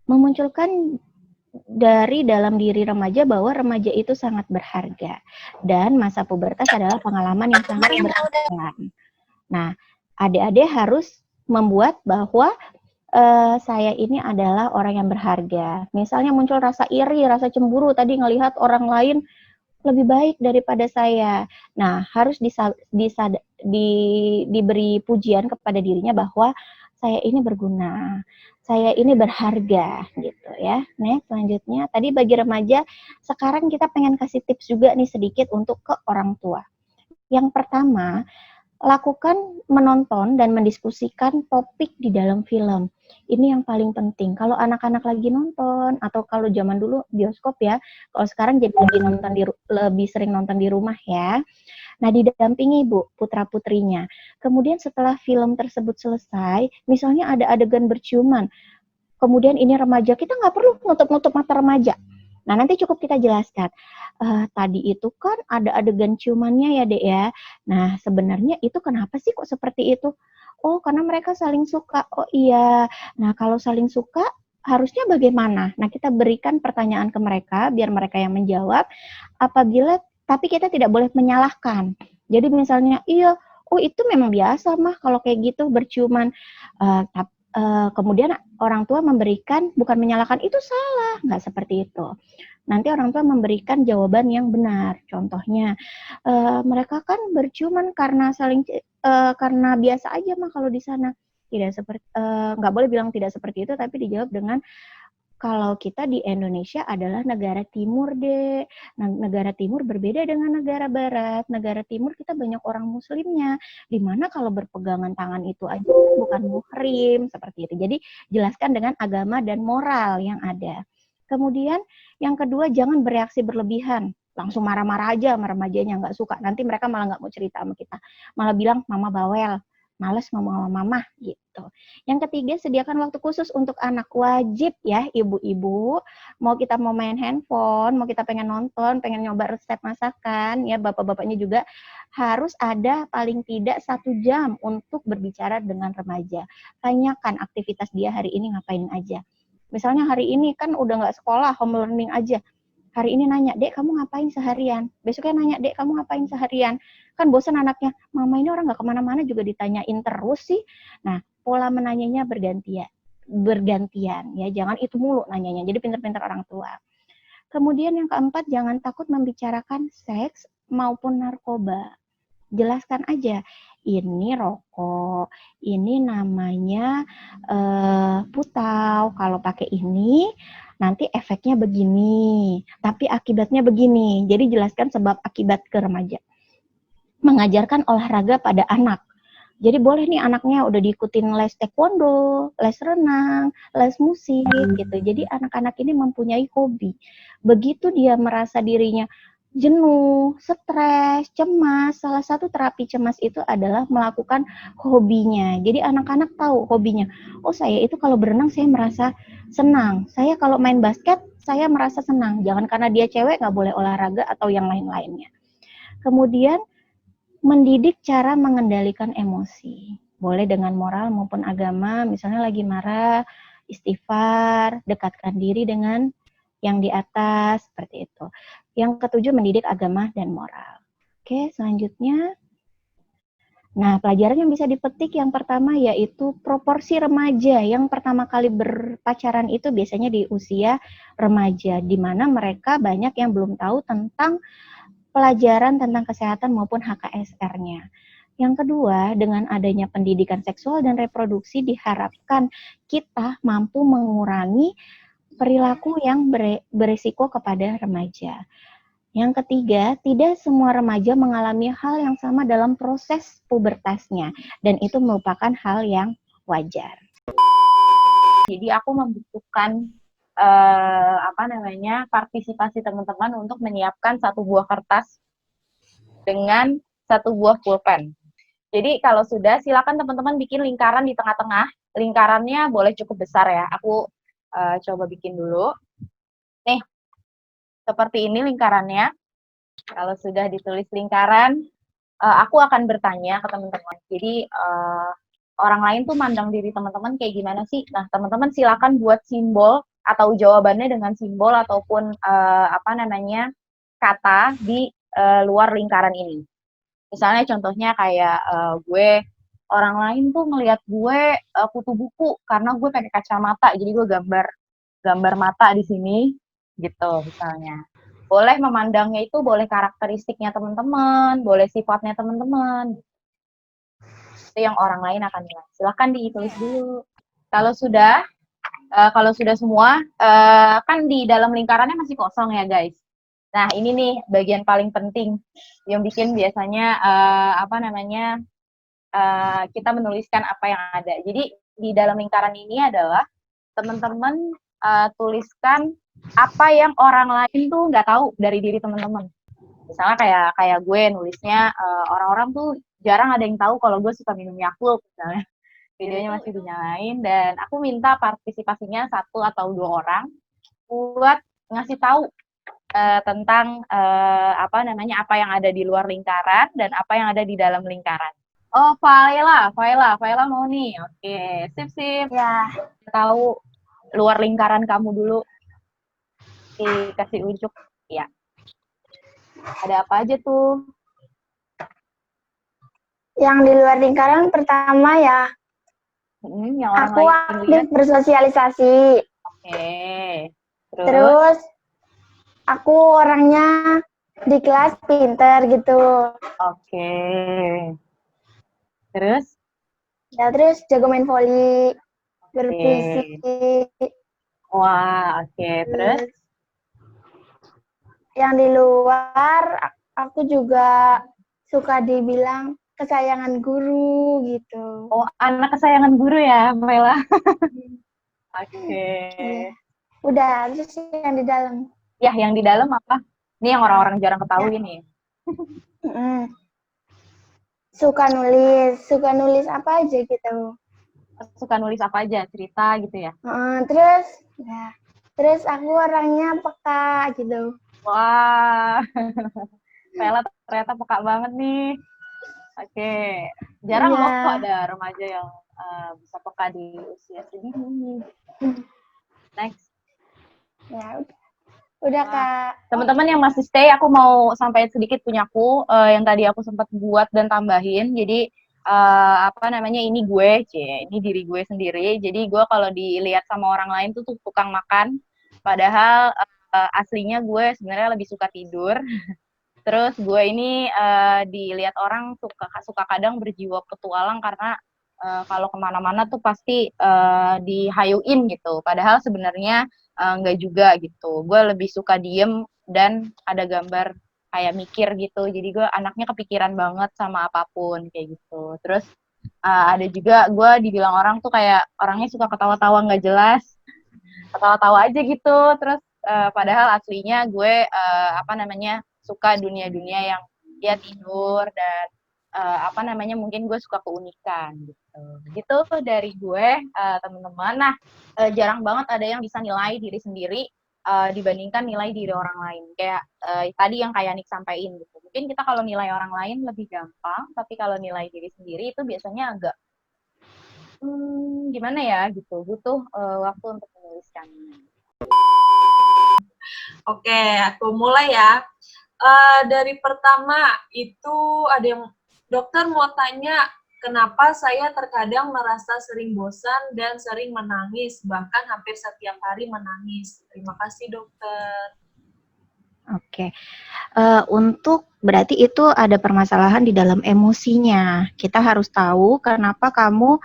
memunculkan dari dalam diri remaja bahwa remaja itu sangat berharga dan masa pubertas adalah pengalaman yang sangat berharga. Nah, adik-adik harus membuat bahwa saya ini adalah orang yang berharga. Misalnya muncul rasa iri, rasa cemburu, tadi ngelihat orang lain lebih baik daripada saya. Nah, harus diberi pujian kepada dirinya bahwa saya ini berguna, saya ini berharga, gitu ya. Next, selanjutnya, tadi bagi remaja, sekarang kita pengen kasih tips juga nih sedikit untuk ke orang tua. Yang pertama, lakukan menonton dan mendiskusikan topik di dalam film. Ini yang paling penting. Kalau anak-anak lagi nonton, atau kalau zaman dulu bioskop ya, kalau sekarang jadi lebih sering nonton di rumah ya. Nah, didampingi Bu, putra-putrinya. Kemudian setelah film tersebut selesai, misalnya ada adegan berciuman, kemudian ini remaja, kita nggak perlu nutup-nutup mata remaja. Nah, nanti cukup kita jelaskan. Tadi itu kan ada adegan ciumannya ya, Dek ya. Nah, sebenarnya itu kenapa sih kok seperti itu? Oh, karena mereka saling suka. Oh iya. Nah, kalau saling suka, harusnya bagaimana? Nah, kita berikan pertanyaan ke mereka, biar mereka yang menjawab. Tapi kita tidak boleh menyalahkan. Jadi misalnya, iya, oh itu memang biasa mah kalau kayak gitu berciuman. Kemudian orang tua memberikan, bukan menyalahkan, itu salah, nggak seperti itu. Nanti orang tua memberikan jawaban yang benar. Contohnya, mereka kan berciuman karena biasa aja mah kalau di sana. Nggak boleh bilang tidak seperti itu, tapi dijawab dengan, kalau kita di Indonesia adalah negara timur, Dek. Nah, negara timur berbeda dengan negara barat. Negara timur kita banyak orang muslimnya. Dimana kalau berpegangan tangan itu aja bukan muhrim, seperti itu. Jadi, jelaskan dengan agama dan moral yang ada. Kemudian, yang kedua, jangan bereaksi berlebihan. Langsung marah-marah aja sama remajanya, nggak suka. Nanti mereka malah nggak mau cerita sama kita. Malah bilang, mama bawel. Males ngomong sama mama gitu. Yang ketiga, sediakan waktu khusus untuk anak. Wajib ya ibu-ibu, mau kita mau main handphone, mau kita pengen nonton, pengen nyoba resep masakan, ya bapak-bapaknya juga harus ada paling tidak 1 jam untuk berbicara dengan remaja. Tanyakan aktivitas dia hari ini ngapain aja. Misalnya hari ini kan udah nggak sekolah, home learning aja. Hari ini nanya, Dek, kamu ngapain seharian? Besoknya nanya, Dek, kamu ngapain seharian? Kan bosan anaknya, mama ini orang nggak kemana-mana juga ditanyain terus sih. Nah, pola menanyanya bergantian ya, jangan itu mulu nanyanya. Jadi pintar-pintar orang tua. Kemudian yang keempat, jangan takut membicarakan seks maupun narkoba. Jelaskan aja, ini rokok, ini namanya putau. Kalau pakai ini nanti efeknya begini, tapi akibatnya begini. Jadi jelaskan sebab akibat ke remaja. Mengajarkan olahraga pada anak. Jadi boleh nih anaknya udah diikutin les taekwondo, les renang, les musik gitu. Jadi anak-anak ini mempunyai hobi. Begitu dia merasa dirinya jenuh, stres, cemas, salah satu terapi cemas itu adalah melakukan hobinya. Jadi anak-anak tahu hobinya. Oh, saya itu kalau berenang saya merasa senang. Saya kalau main basket saya merasa senang. Jangan karena dia cewek nggak boleh olahraga atau yang lain-lainnya. Kemudian mendidik cara mengendalikan emosi. Boleh dengan moral maupun agama, misalnya lagi marah, istighfar, dekatkan diri dengan yang di atas, seperti itu. Yang ketujuh, mendidik agama dan moral. Oke, selanjutnya. Nah, pelajaran yang bisa dipetik yang pertama yaitu proporsi remaja. Yang pertama kali berpacaran itu biasanya di usia remaja, di mana mereka banyak yang belum tahu tentang pelajaran tentang kesehatan maupun HKSR-nya. Yang kedua, dengan adanya pendidikan seksual dan reproduksi diharapkan kita mampu mengurangi perilaku yang berisiko kepada remaja. Yang ketiga, tidak semua remaja mengalami hal yang sama dalam proses pubertasnya, dan itu merupakan hal yang wajar. Jadi aku membutuhkan partisipasi teman-teman untuk menyiapkan satu buah kertas dengan satu buah pulpen. Jadi kalau sudah, silakan teman-teman bikin lingkaran di tengah-tengah. Lingkarannya boleh cukup besar ya. Aku coba bikin dulu. Nih, seperti ini lingkarannya. Kalau sudah ditulis lingkaran, aku akan bertanya ke teman-teman. Jadi orang lain tuh mandang diri teman-teman kayak gimana sih? Nah, teman-teman silakan buat simbol atau jawabannya dengan simbol ataupun kata di luar lingkaran ini. Misalnya contohnya kayak gue, orang lain tuh ngelihat gue kutu buku karena gue pakai kacamata, jadi gue gambar mata di sini gitu misalnya. Boleh memandangnya itu boleh karakteristiknya teman-teman, boleh sifatnya teman-teman. Itu yang orang lain akan nilai. Silahkan ditulis dulu. Kalau sudah semua, kan di dalam lingkarannya masih kosong ya guys. Nah ini nih bagian paling penting yang bikin biasanya kita menuliskan apa yang ada. Jadi di dalam lingkaran ini adalah teman-teman tuliskan apa yang orang lain tuh nggak tahu dari diri teman-teman. Misalnya kayak gue nulisnya orang-orang tuh jarang ada yang tahu kalau gue suka minum Yakult misalnya. Videonya masih dinyalain dan aku minta partisipasinya 1 atau 2 orang buat ngasih tahu tentang apa yang ada di luar lingkaran dan apa yang ada di dalam lingkaran. Oh, Faila mau nih. Oke, sip. Ya, Tahu luar lingkaran kamu dulu. Dikasih unjuk. Ya. Ada apa aja tuh? yang di luar lingkaran pertama ya, Yang orang aku lain aktif lihat. bersosialisasi. Oke. Terus aku orangnya di kelas pinter gitu. Oke. Terus? Ya terus jago main volley, berpuisi. Wah, oke. Terus? Yang di luar aku juga suka dibilang kesayangan guru gitu. Oh, anak kesayangan guru ya, Mela. Oke. Udah, terus yang di dalam. Ya, yang di dalam apa? Ini yang orang-orang jarang ketahui nih. Suka nulis apa aja gitu. Suka nulis apa aja, cerita gitu ya? Terus aku orangnya peka gitu. Wah, Mela ternyata peka banget nih. Oke, jarang loh ada remaja yang bisa peka di usia segini. Next. Ya udah Kak. Teman-teman yang masih stay, aku mau sampaikan sedikit punyaku yang tadi aku sempat buat dan tambahin. Jadi ini gue, ini diri gue sendiri. Jadi gue kalau dilihat sama orang lain tuh tukang makan, padahal aslinya gue sebenarnya lebih suka tidur. Terus gue ini dilihat orang suka kadang berjiwa petualang karena kalau kemana-mana tuh pasti dihayuin gitu. Padahal sebenarnya nggak juga gitu. Gue lebih suka diem dan ada gambar kayak mikir gitu. Jadi gue anaknya kepikiran banget sama apapun kayak gitu. Terus ada juga gue dibilang orang tuh kayak orangnya suka ketawa-tawa nggak jelas, ketawa-tawa aja gitu. Terus padahal aslinya gue suka dunia-dunia yang dia tidur dan mungkin gue suka keunikan gitu. Gitu dari gue teman-teman. Nah, jarang banget ada yang bisa nilai diri sendiri dibandingkan nilai diri orang lain. Kayak tadi yang kayak Nick sampaikan gitu. Mungkin kita kalau nilai orang lain lebih gampang, tapi kalau nilai diri sendiri itu biasanya agak gimana ya gitu. Butuh waktu untuk menuliskannya. Oke, aku mulai ya. Dari pertama itu ada yang Dokter mau tanya, kenapa saya terkadang merasa sering bosan dan sering menangis, bahkan hampir setiap hari menangis. Terima kasih, dokter. Oke. Untuk berarti itu ada permasalahan di dalam emosinya. Kita harus tahu kenapa kamu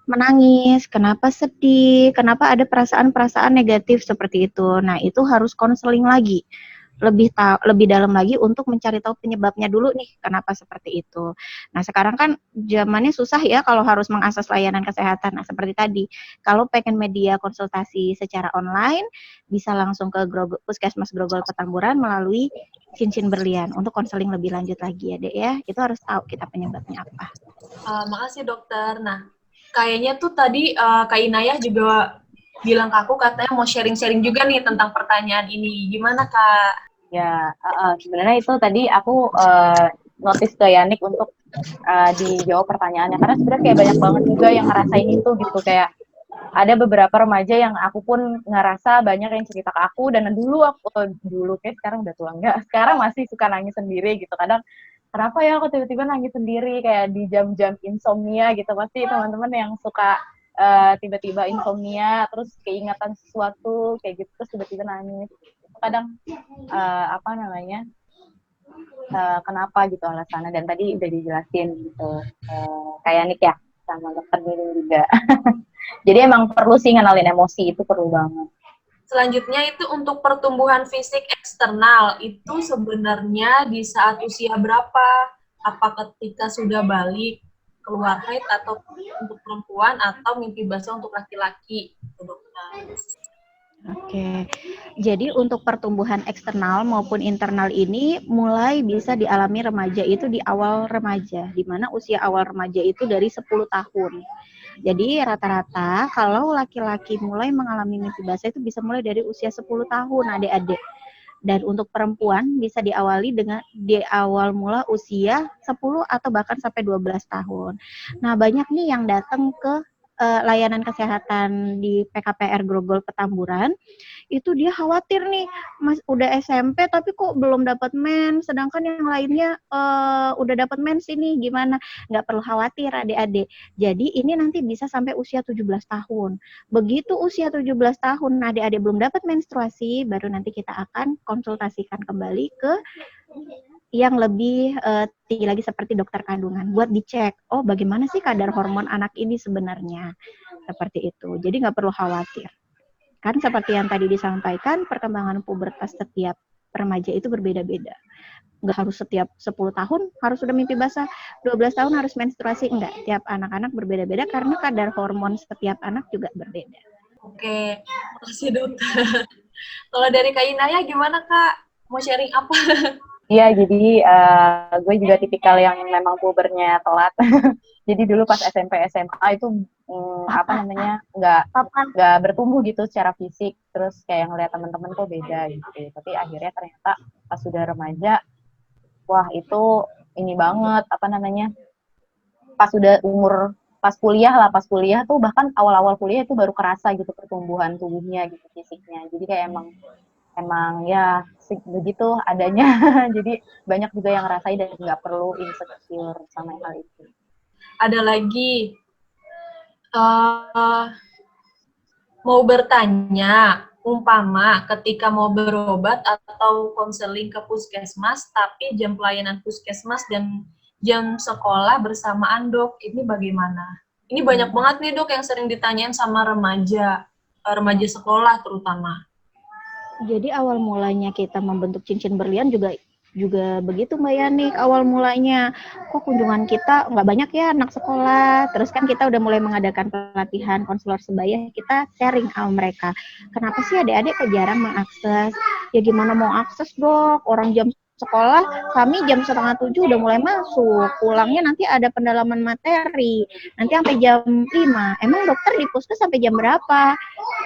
menangis, kenapa sedih, kenapa ada perasaan-perasaan negatif seperti itu. Nah, itu harus konseling lagi. Lebih dalam lagi untuk mencari tahu penyebabnya dulu nih, kenapa seperti itu. Nah, sekarang kan zamannya susah ya kalau harus mengakses layanan kesehatan. Nah, seperti tadi, kalau pengen media konsultasi secara online, bisa langsung ke Puskesmas Grogol Petamburan melalui Cincin Berlian untuk konseling lebih lanjut lagi ya, Dek ya. Itu harus tahu kita penyebabnya apa. Makasih, dokter. Nah, kayaknya tuh tadi Kak Inayah juga bilang ke aku katanya mau sharing-sharing juga nih tentang pertanyaan ini. Gimana, Kak? Ya, sebenarnya itu tadi aku notice ke Yanik untuk dijawab pertanyaannya, karena sebenarnya kayak banyak banget juga yang ngerasain itu gitu, kayak ada beberapa remaja yang aku pun ngerasa banyak yang cerita ke aku, dan dulu kayak sekarang udah tua enggak, sekarang masih suka nangis sendiri gitu. Kadang kenapa ya aku tiba-tiba nangis sendiri kayak di jam-jam insomnia gitu, pasti teman-teman yang suka tiba-tiba insomnia terus keingatan sesuatu kayak gitu terus tiba-tiba nangis. Kadang apa namanya kenapa gitu alasannya, dan tadi udah dijelasin gitu kayak Nick ya sama dokter Nining juga. Jadi emang perlu sih ngenalin emosi, itu perlu banget. Selanjutnya itu untuk pertumbuhan fisik eksternal, itu sebenarnya di saat usia berapa? Apa ketika sudah balik, keluar haid, atau untuk perempuan, atau mimpi basah untuk laki-laki? Dokter. Oke, jadi untuk pertumbuhan eksternal maupun internal ini mulai bisa dialami remaja itu di awal remaja, di mana usia awal remaja itu dari 10 tahun. Jadi rata-rata kalau laki-laki mulai mengalami mimpi basah itu bisa mulai dari usia 10 tahun adik-adik. Dan untuk perempuan bisa diawali dengan di awal mula usia 10 atau bahkan sampai 12 tahun. Nah, banyak nih yang datang ke layanan kesehatan di PKPR Grogol Petamburan, itu dia khawatir nih, Mas udah SMP tapi kok belum dapat mens, sedangkan yang lainnya udah dapat mens ini gimana? Nggak perlu khawatir adik-adik. Jadi ini nanti bisa sampai usia 17 tahun. Begitu usia 17 tahun adik-adik belum dapat menstruasi, baru nanti kita akan konsultasikan kembali ke yang lebih tinggi lagi seperti dokter kandungan buat dicek, oh bagaimana sih kadar hormon anak ini sebenarnya, seperti itu. Jadi nggak perlu khawatir. Kan seperti yang tadi disampaikan, perkembangan pubertas setiap remaja itu berbeda-beda. Nggak harus setiap 10 tahun harus sudah mimpi basah, 12 tahun harus menstruasi, enggak. Tiap anak-anak berbeda-beda karena kadar hormon setiap anak juga berbeda. Oke, makasih dokter. Kalau dari Kak Inaya gimana, Kak? Mau sharing apa? Iya, jadi gue juga tipikal yang memang pubernya telat. Jadi dulu pas SMP SMA itu apa namanya nggak bertumbuh gitu secara fisik, terus kayak ngeliat teman-teman kok beda gitu. Tapi akhirnya ternyata pas sudah remaja, wah itu ini banget apa namanya, pas pas kuliah tuh, bahkan awal-awal kuliah itu baru kerasa gitu pertumbuhan tubuhnya gitu, fisiknya. Jadi kayak emang ya begitu adanya. Jadi banyak juga yang ngerasain dan nggak perlu insecure sama hal itu. Ada lagi, mau bertanya, umpama ketika mau berobat atau konseling ke puskesmas, tapi jam pelayanan puskesmas dan jam sekolah bersamaan, dok, ini bagaimana? Ini banyak banget nih, dok, yang sering ditanyain sama remaja sekolah terutama. Jadi awal mulanya kita membentuk cincin berlian juga begitu Mbak Yanik, awal mulanya kok kunjungan kita nggak banyak ya anak sekolah, terus kan kita udah mulai mengadakan pelatihan konselor sebaya, kita sharing sama mereka, kenapa sih adik-adik kok jarang mengakses, ya gimana mau akses dok, orang jam sekolah kami jam 6:30 udah mulai masuk, pulangnya nanti ada pendalaman materi, nanti sampai jam 5, emang dokter di puskes sampai jam berapa?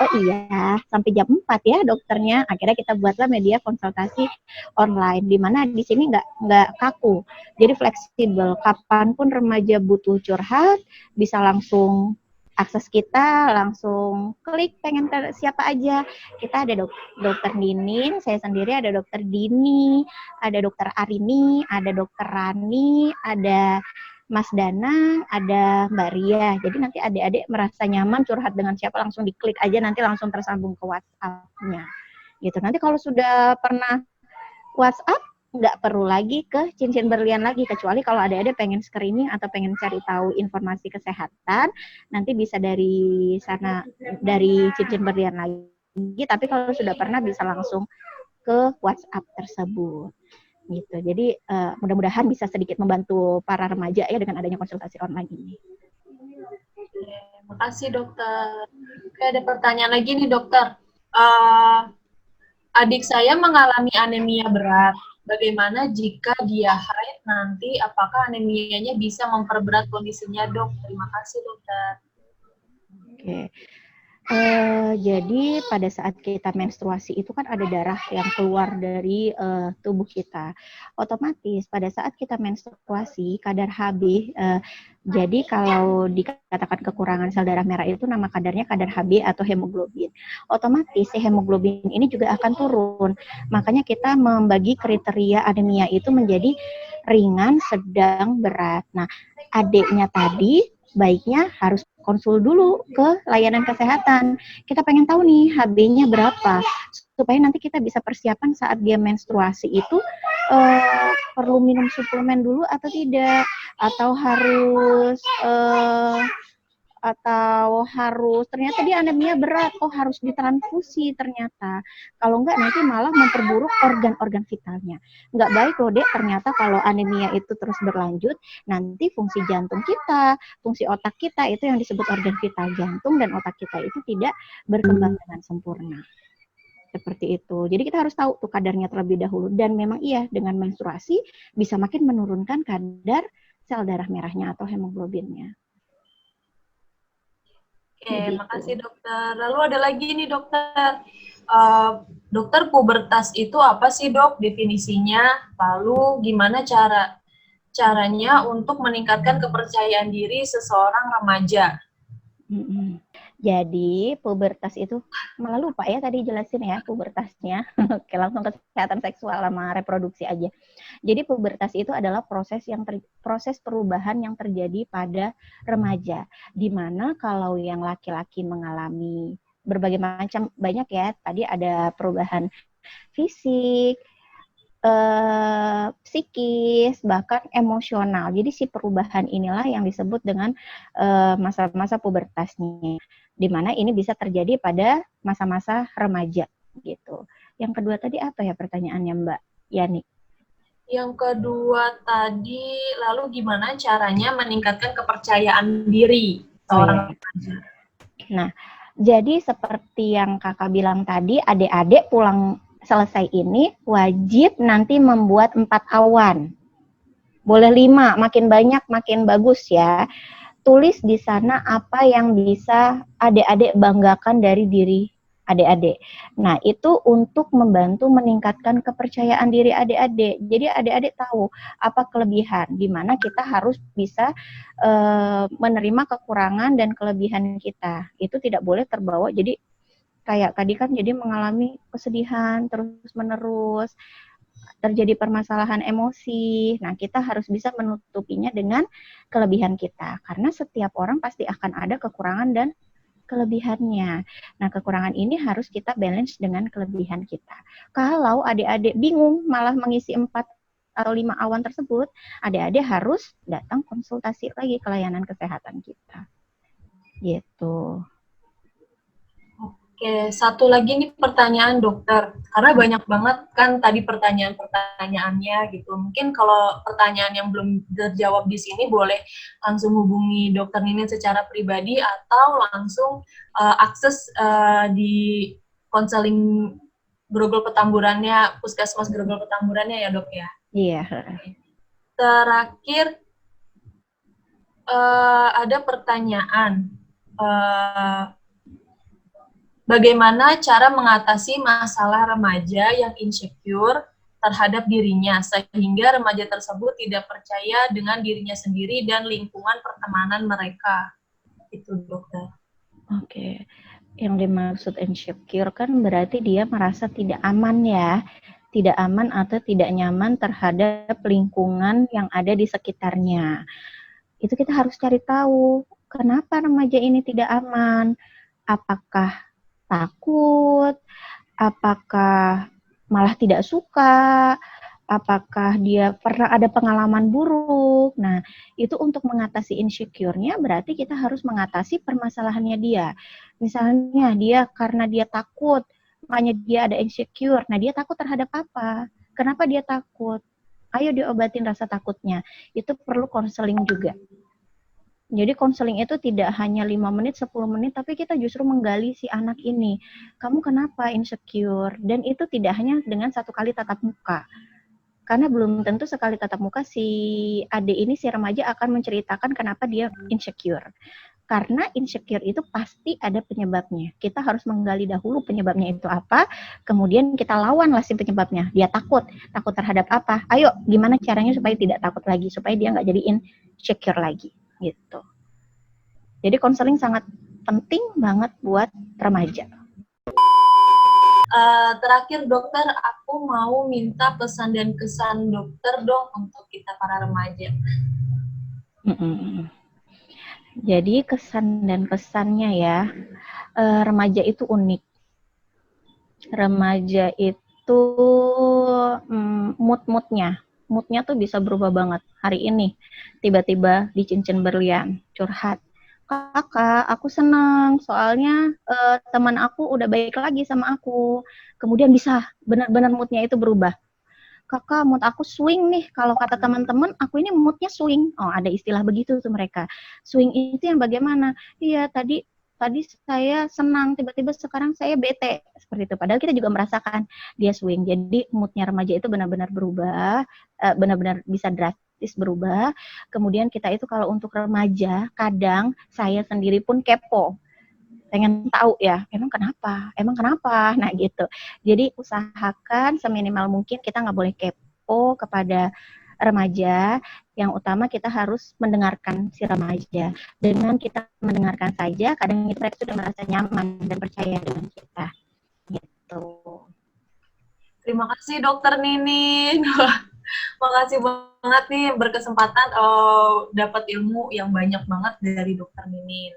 Oh iya, sampai jam 4 ya dokternya. Akhirnya kita buatlah media konsultasi online, di mana di sini nggak kaku, jadi fleksibel. Kapanpun remaja butuh curhat, bisa langsung akses kita langsung klik pengen ke siapa aja. Kita ada dokter Ninin, saya sendiri ada dokter Dini, ada dokter Arini, ada dokter Rani, ada Mas Danang, ada Mbak Ria. Jadi nanti adik-adik merasa nyaman curhat dengan siapa langsung diklik aja, nanti langsung tersambung ke WhatsApp-nya. Gitu. Nanti kalau sudah pernah WhatsApp, nggak perlu lagi ke cincin berlian lagi, kecuali kalau adik-adik pengen screening atau pengen cari tahu informasi kesehatan, nanti bisa dari sana, dari cincin berlian lagi, tapi kalau sudah pernah bisa langsung ke WhatsApp tersebut. Gitu. Jadi mudah-mudahan bisa sedikit membantu para remaja ya dengan adanya konsultasi online ini. Makasih dokter. Oke, ada pertanyaan lagi nih dokter. Adik saya mengalami anemia berat. Bagaimana jika dia haid nanti? Apakah anemianya bisa memperberat kondisinya, dok? Terima kasih, dokter. Oke. Jadi pada saat kita menstruasi itu kan ada darah yang keluar dari tubuh kita. Otomatis pada saat kita menstruasi kadar Hb, jadi kalau dikatakan kekurangan sel darah merah itu nama kadarnya kadar Hb atau hemoglobin. Otomatis si hemoglobin ini juga akan turun. Makanya kita membagi kriteria anemia itu menjadi ringan, sedang, berat. Nah, adiknya tadi baiknya harus konsul dulu ke layanan kesehatan. Kita pengen tahu nih HB-nya berapa, supaya nanti kita bisa persiapan saat dia menstruasi itu perlu minum suplemen dulu atau tidak, atau harus ternyata dia anemia berat, harus ditransfusi ternyata. Kalau enggak nanti malah memperburuk organ-organ vitalnya. Enggak baik loh dek, ternyata kalau anemia itu terus berlanjut, nanti fungsi jantung kita, fungsi otak kita itu yang disebut organ vital jantung dan otak kita itu tidak berkembang dengan sempurna. Seperti itu. Jadi kita harus tahu tuh kadarnya terlebih dahulu. Dan memang iya, dengan menstruasi bisa makin menurunkan kadar sel darah merahnya atau hemoglobinnya. Oke, makasih dokter. Lalu ada lagi nih dokter. Dokter, pubertas itu apa sih dok definisinya? Lalu gimana caranya untuk meningkatkan kepercayaan diri seseorang remaja? Jadi pubertas itu malah lupa ya tadi jelasin ya pubertasnya. Oke, langsung ke kesehatan seksual sama reproduksi aja. Jadi pubertas itu adalah proses perubahan yang terjadi pada remaja. Di mana kalau yang laki-laki mengalami berbagai macam, banyak ya. Tadi ada perubahan fisik, psikis, bahkan emosional. Jadi si perubahan inilah yang disebut dengan masa-masa pubertasnya, di mana ini bisa terjadi pada masa-masa remaja gitu. Yang kedua tadi apa ya pertanyaannya Mbak Yani? Yang kedua tadi, lalu gimana caranya meningkatkan kepercayaan diri seorang remaja? Nah, jadi seperti yang kakak bilang tadi, adik-adik pulang selesai ini wajib nanti membuat 4 awan. Boleh 5, makin banyak makin bagus ya. Tulis di sana apa yang bisa adik-adik banggakan dari diri adik-adik. Nah, itu untuk membantu meningkatkan kepercayaan diri adik-adik. Jadi adik-adik tahu apa kelebihan, di mana kita harus bisa menerima kekurangan dan kelebihan kita. Itu tidak boleh terbawa. Jadi kayak tadi kan jadi mengalami kesedihan terus-menerus, terjadi permasalahan emosi. Nah, kita harus bisa menutupinya dengan kelebihan kita. Karena setiap orang pasti akan ada kekurangan dan kelebihannya. Nah, kekurangan ini harus kita balance dengan kelebihan kita. Kalau adik-adik bingung malah mengisi 4 atau 5 awan tersebut, adik-adik harus datang konsultasi lagi ke layanan kesehatan kita. Gitu. Oke, satu lagi nih pertanyaan dokter. Karena banyak banget kan tadi pertanyaan-pertanyaannya gitu. Mungkin kalau pertanyaan yang belum terjawab di sini boleh langsung hubungi dokter Ninin secara pribadi atau langsung akses di konseling Grogol Petamburannya, Puskesmas Grogol Petamburannya ya dok ya? Iya. Terakhir, ada pertanyaan. Bagaimana cara mengatasi masalah remaja yang insecure terhadap dirinya, sehingga remaja tersebut tidak percaya dengan dirinya sendiri dan lingkungan pertemanan mereka? Itu dokter. Oke. Yang dimaksud insecure kan berarti dia merasa tidak aman ya. Tidak aman atau tidak nyaman terhadap lingkungan yang ada di sekitarnya. Itu kita harus cari tahu kenapa remaja ini tidak aman. Apakah takut? Apakah malah tidak suka? Apakah dia pernah ada pengalaman buruk? Nah, itu untuk mengatasi insecure-nya berarti kita harus mengatasi permasalahannya dia. Misalnya dia karena dia takut, makanya dia ada insecure. Nah, dia takut terhadap apa? Kenapa dia takut? Ayo diobatin rasa takutnya. Itu perlu konseling juga. Jadi konseling itu tidak hanya 5 menit, 10 menit, tapi kita justru menggali si anak ini. Kamu kenapa insecure? Dan itu tidak hanya dengan satu kali tatap muka. Karena belum tentu sekali tatap muka si adik ini, si remaja akan menceritakan kenapa dia insecure. Karena insecure itu pasti ada penyebabnya. Kita harus menggali dahulu penyebabnya itu apa, kemudian kita lawanlah si penyebabnya. Dia takut terhadap apa? Ayo, gimana caranya supaya tidak takut lagi, supaya dia nggak jadi insecure lagi, gitu. Jadi konseling sangat penting banget buat remaja. Terakhir dokter, aku mau minta pesan dan kesan dokter dong untuk kita para remaja. Jadi kesan dan pesannya ya, remaja itu unik. Remaja itu moodnya tuh bisa berubah banget. Hari ini tiba-tiba di cincin berlian curhat, kakak aku senang soalnya teman aku udah baik lagi sama aku. Kemudian bisa benar-benar moodnya itu berubah. Kakak, mood aku swing nih. Kalau kata teman-teman, aku ini moodnya swing. Oh, ada istilah begitu tuh mereka. Swing itu yang bagaimana? Iya, tadi saya senang, tiba-tiba sekarang saya bete. Seperti itu. Padahal kita juga merasakan dia swing. Jadi moodnya remaja itu benar-benar berubah, benar-benar bisa drastis berubah. Kemudian kita itu kalau untuk remaja, kadang saya sendiri pun kepo. Pengen tahu ya, emang kenapa, nah gitu. Jadi usahakan seminimal mungkin kita nggak boleh kepo kepada remaja, yang utama kita harus mendengarkan si remaja. Dengan kita mendengarkan saja, kadang itu mereka sudah merasa nyaman dan percaya dengan kita. Gitu. Terima kasih dokter Ninin. Makasih banget nih berkesempatan dapat ilmu yang banyak banget dari dokter Ninin.